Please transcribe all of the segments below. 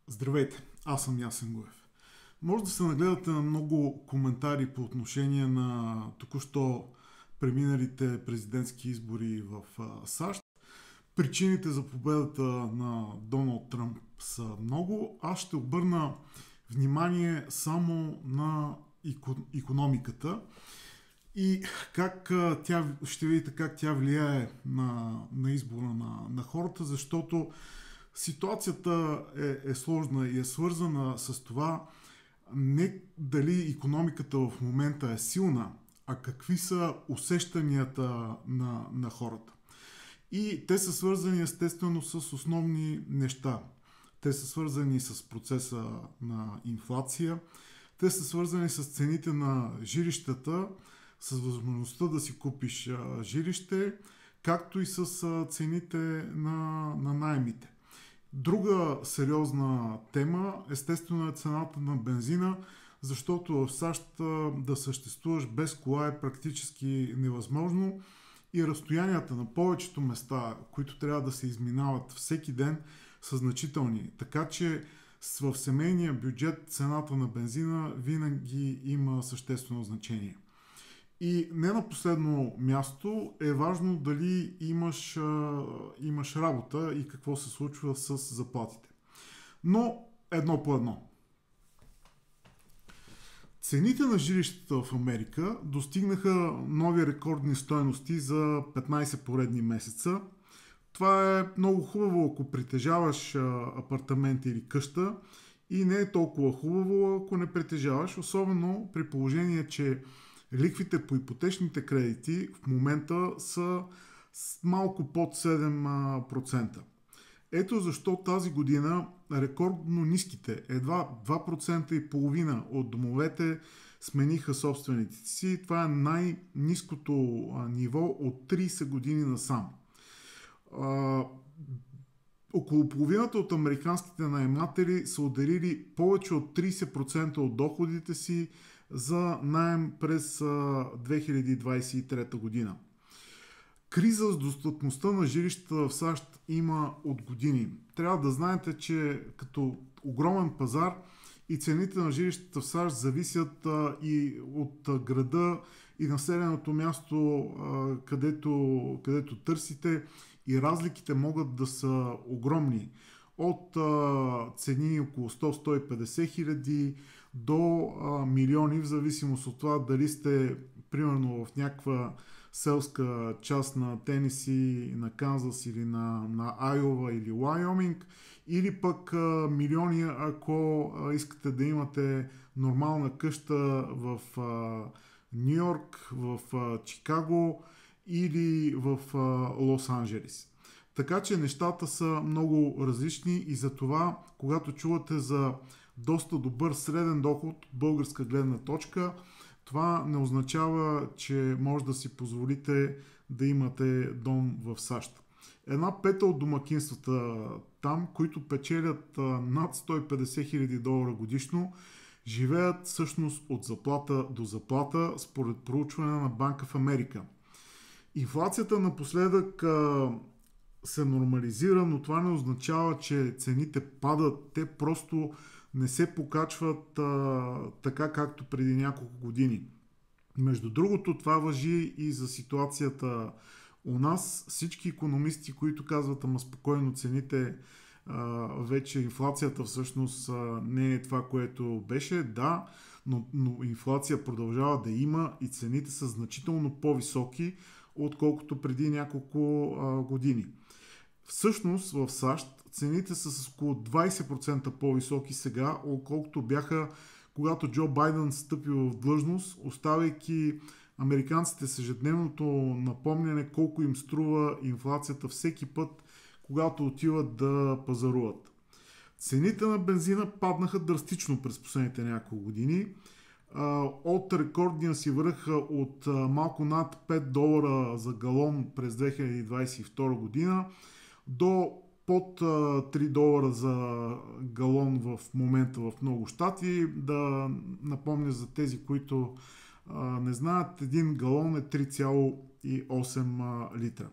Здравейте, аз съм Ясен Гоев. Може да се нагледате на много коментари по отношение на току-що преминалите президентски избори в САЩ. Причините за победата на Доналд Тръмп са много. Аз ще обърна внимание само на икономиката и как ще видите как тя влияе на избора на хората, защото ситуацията е сложна и е свързана с това не дали икономиката в момента е силна, а какви са усещанията на хората. И те са свързани естествено с основни неща. Те са свързани с процеса на инфлация, те са свързани с цените на жилищата, с възможността да си купиш жилище, както и с цените на наемите. Друга сериозна тема естествено е цената на бензина, защото в САЩ да съществуваш без кола е практически невъзможно и разстоянията на повечето места, които трябва да се изминават всеки ден, са значителни. Така че в семейния бюджет цената на бензина винаги има съществено значение. И не на последно място е важно дали имаш работа и какво се случва с заплатите. Но едно по едно. Цените на жилищата в Америка достигнаха нови рекордни стойности за 15 поредни месеца. Това е много хубаво, ако притежаваш апартамент или къща, и не е толкова хубаво, ако не притежаваш, особено при положение, че лихвите по ипотечните кредити в момента са малко под 7%. Ето защо тази година рекордно ниските, едва 2,5% от домовете смениха собствените си. Това е най-ниското ниво от 30 години насам. Около половината от американските наематели са отделили повече от 30% от доходите си за наем през 2023 година. Криза с достъпността на жилищата в САЩ има от години. Трябва да знаете, че като огромен пазар и цените на жилищата в САЩ зависят и от града и населеното място, където търсите, и разликите могат да са огромни. От цени около 100-150 хиляди до милиони, в зависимост от това дали сте примерно в някаква селска част на Тенеси, на Канзас или на Айова или Уайоминг, или пък милиони, ако искате да имате нормална къща в Ню Йорк, в Чикаго или в Лос-Анджелес. Така че нещата са много различни и затова, когато чувате за доста добър среден доход от българска гледна точка, това не означава, че може да си позволите да имате дом в САЩ. Една пета от домакинствата там, които печелят над 150 хиляди долара годишно, живеят всъщност от заплата до заплата, според проучване на Банка в Америка. Инфлацията напоследък се нормализира, но това не означава, че цените падат. Те просто не се покачват така, както преди няколко години. Между другото, това важи и за ситуацията у нас. Всички икономисти, които казват, ама спокойно цените, вече инфлацията всъщност не е това, което беше. Да, но инфлация продължава да има и цените са значително по-високи, отколкото преди няколко години. Всъщност в САЩ цените са с около 20% по-високи сега, отколкото бяха когато Джо Байден стъпи в длъжност, оставяйки американците с ежедневното напомняне колко им струва инфлацията всеки път, когато отиват да пазаруват. Цените на бензина паднаха драстично през последните няколко години. От рекордния си връх от малко над 5 долара за галон през 2022 година до под 3 долара за галон в момента в много щати. Да напомня за тези, които не знаят, един галон е 3,8 литра.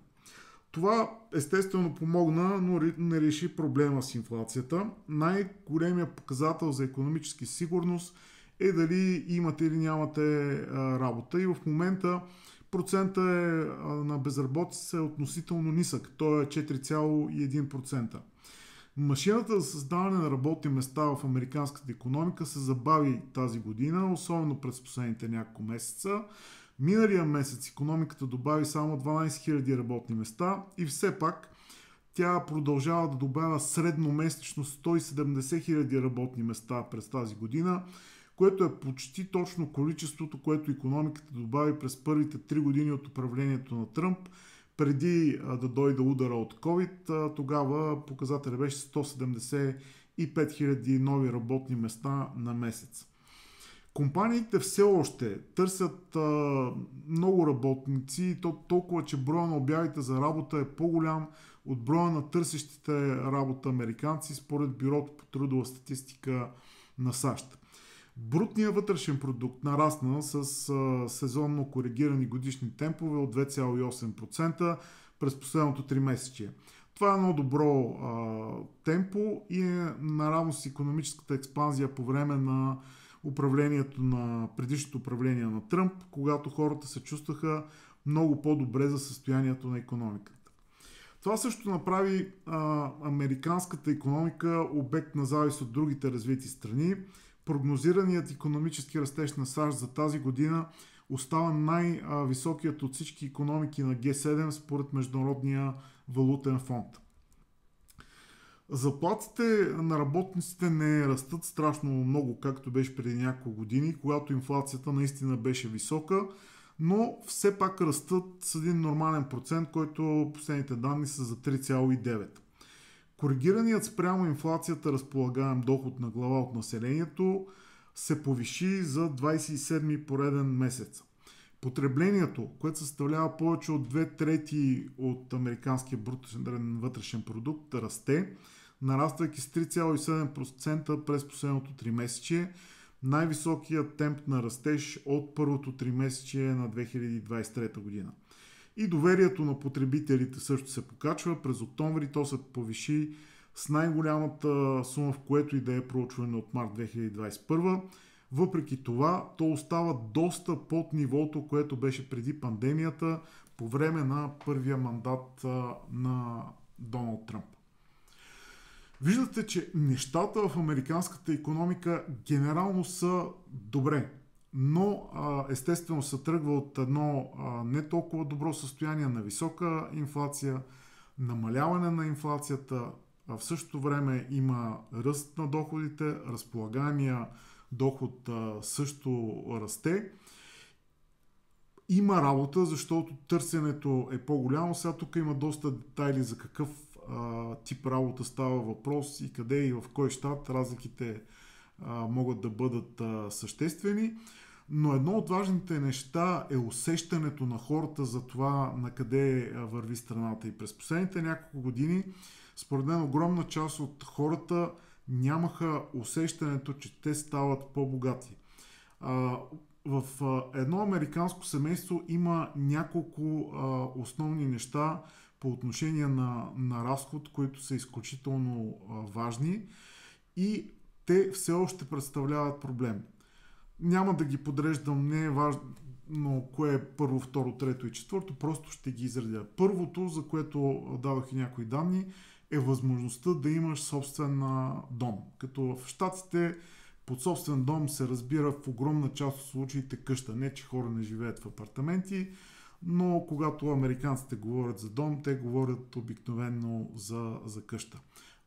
Това естествено помогна, но не реши проблема с инфлацията. Най-големият показател за икономически сигурност е дали имате или нямате работа, и в момента процента на безработица е относително нисък. Той е 4,1%. Машината за създаване на работни места в американската икономика се забави тази година, особено през последните няколко месеца. Миналия месец икономиката добави само 12 000 работни места и все пак тя продължава да добавя средномесечно 170 000 работни места през тази година, което е почти точно количеството, което икономиката добави през първите 3 години от управлението на Тръмп, преди да дойде удара от COVID. Тогава показателят беше 175 000 нови работни места на месец. Компаниите все още търсят много работници, и то толкова, че броя на обявите за работа е по-голям от броя на търсещите работа американци, според Бюрото по трудова статистика на САЩ. Брутният вътрешен продукт нарасна с сезонно коригирани годишни темпове от 2,8% през последното 3 месечие. Това е едно добро темпо и е наравно с икономическата експанзия по време на управлението на предишното управление на Тръмп, когато хората се чувстваха много по-добре за състоянието на икономиката. Това също направи американската икономика обект на завист от другите развити страни. Прогнозираният икономически растеж на САЩ за тази година остава най-високият от всички икономики на Г7 според Международния валутен фонд. Заплатите на работниците не растат страшно много, както беше преди няколко години, когато инфлацията наистина беше висока, но все пак растат с един нормален процент, който последните данни са за 3,9. Коригираният спрямо инфлацията разполагаем доход на глава от населението се повиши за 27-ми пореден месец. Потреблението, което съставлява повече от 2/3 от американския брутен вътрешен продукт, расте, нараствайки с 3,7% през последното 3 месечие, най-високият темп на растеж от първото 3 месечие на 2023 година. И доверието на потребителите също се покачва. През октомври то се повиши с най-голямата сума, в което и да е проучване от март 2021. Въпреки това, то остава доста под нивото, което беше преди пандемията, по време на първия мандат на Доналд Тръмп. Виждате, че нещата в американската икономика генерално са добре, но естествено се тръгва от едно не толкова добро състояние на висока инфлация, намаляване на инфлацията, а в същото време има ръст на доходите, разполагаемия доход също расте. Има работа, защото търсенето е по-голямо. Сега тук има доста детайли за какъв тип работа става въпрос и къде и в кой щат разликите могат да бъдат съществени. Но едно от важните неща е усещането на хората за това на къде върви страната. И през последните няколко години, според мен, огромна част от хората нямаха усещането, че те стават по-богати. В едно американско семейство има няколко основни неща по отношение на разход, които са изключително важни и те все още представляват проблем. Няма да ги подреждам, не е важно кое е първо, второ, трето и четвърто, просто ще ги изредя. Първото, за което дадох и някои данни, е възможността да имаш собствен дом. Като в щатите под собствен дом се разбира в огромна част от случаите къща. Не, че хора не живеят в апартаменти, но когато американците говорят за дом, те говорят обикновено за къща.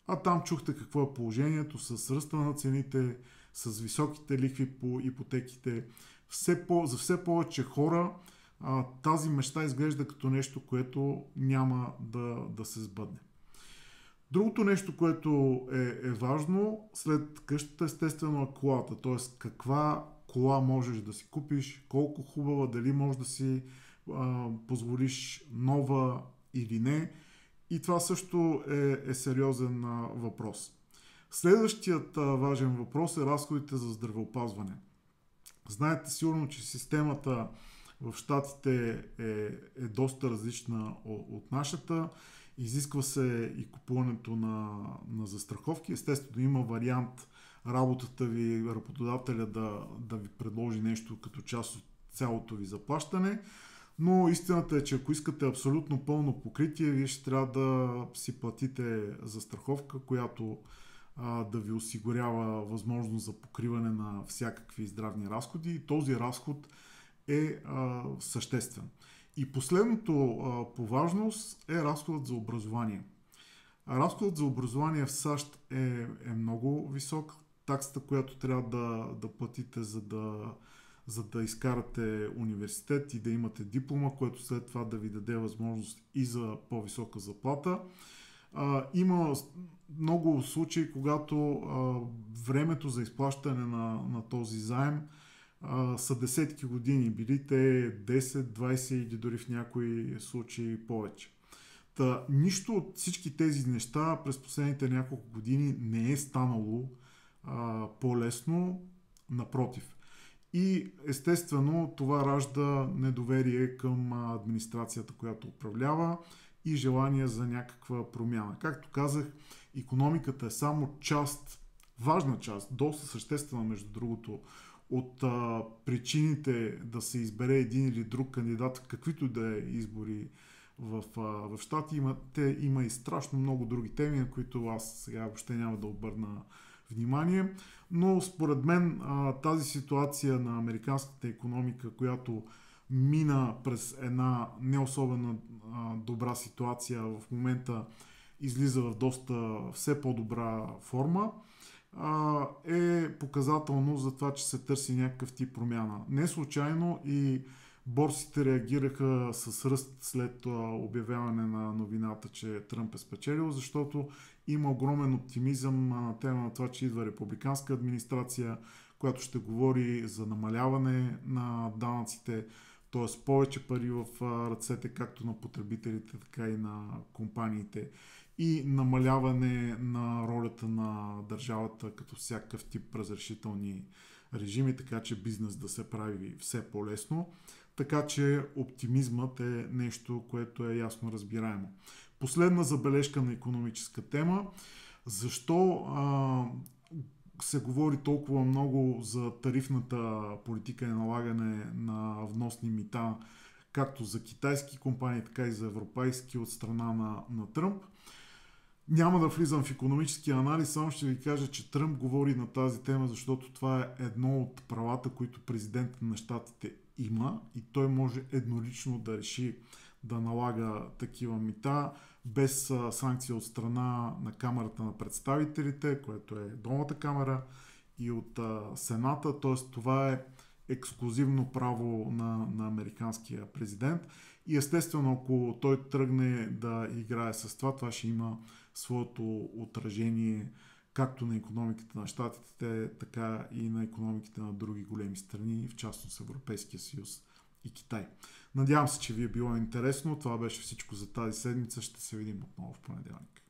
А там чухте какво е положението с ръста на цените, с високите лихви по ипотеките. За все повече хора тази мечта изглежда като нещо, което няма да се сбъдне. Другото нещо, което е важно, след къщата естествено е колата. Т.е. каква кола можеш да си купиш, колко хубава, дали можеш да си позволиш нова или не. И това също е сериозен въпрос. Следващият важен въпрос е разходите за здравеопазване. Знаете сигурно, че системата в Щатите е доста различна от нашата. Изисква се и купуването на застраховки. Естествено има вариант работата ви, работодателя да ви предложи нещо като част от цялото ви заплащане, но истината е, че ако искате абсолютно пълно покритие, вие ще трябва да си платите застраховка, която да ви осигурява възможност за покриване на всякакви здравни разходи, и този разход е съществен. И последното по важност е разходът за образование. Разходът за образование в САЩ е много висок. Таксата, която трябва да платите, за да изкарате университет и да имате диплома, което след това да ви даде възможност и за по-висока заплата. Има много случаи, когато времето за изплащане на този заем са десетки години, били те 10, 20 или дори в някои случаи повече. Нищо от всички тези неща през последните няколко години не е станало по-лесно, напротив. И естествено това ражда недоверие към администрацията, която управлява, и желание за някаква промяна. Както казах, икономиката е само част, важна част, доста съществена между другото, от причините да се избере един или друг кандидат, каквито да е избори в Щати. Има и страшно много други теми, на които аз сега въобще няма да обърна внимание, но според мен тази ситуация на американската икономика, която мина през една не особено добра ситуация, в момента излиза в доста все по-добра форма, е показателно за това, че се търси някакъв тип промяна. Не случайно и борсите реагираха с ръст след обявяване на новината, че Тръмп е спечелил, защото има огромен оптимизъм на тема на това, че идва републиканска администрация, която ще говори за намаляване на данъците, т.е. повече пари в ръцете както на потребителите, така и на компаниите, и намаляване на ролята на държавата като всякакъв тип разрешителни режими, така че бизнес да се прави все по-лесно. Така че оптимизмът е нещо, което е ясно разбираемо. Последна забележка на икономическа тема. Защо се говори толкова много за тарифната политика и налагане на вносни мита, както за китайски компании, така и за европейски от страна на Тръмп? Няма да влизам в икономически анализ, само ще ви кажа, че Тръмп говори на тази тема, защото това е едно от правата, които президентът на щатите има, и той може еднолично да реши да налага такива мита без санкция от страна на Камарата на представителите, което е долната камара, и от Сената. Т.е. това е ексклузивно право на американския президент. И естествено, ако той тръгне да играе с това, това ще има своето отражение както на икономиката на щатите, така и на икономиките на други големи страни, в частност Европейския съюз и Китай. Надявам се, че ви е било интересно. Това беше всичко за тази седмица. Ще се видим отново в понеделник.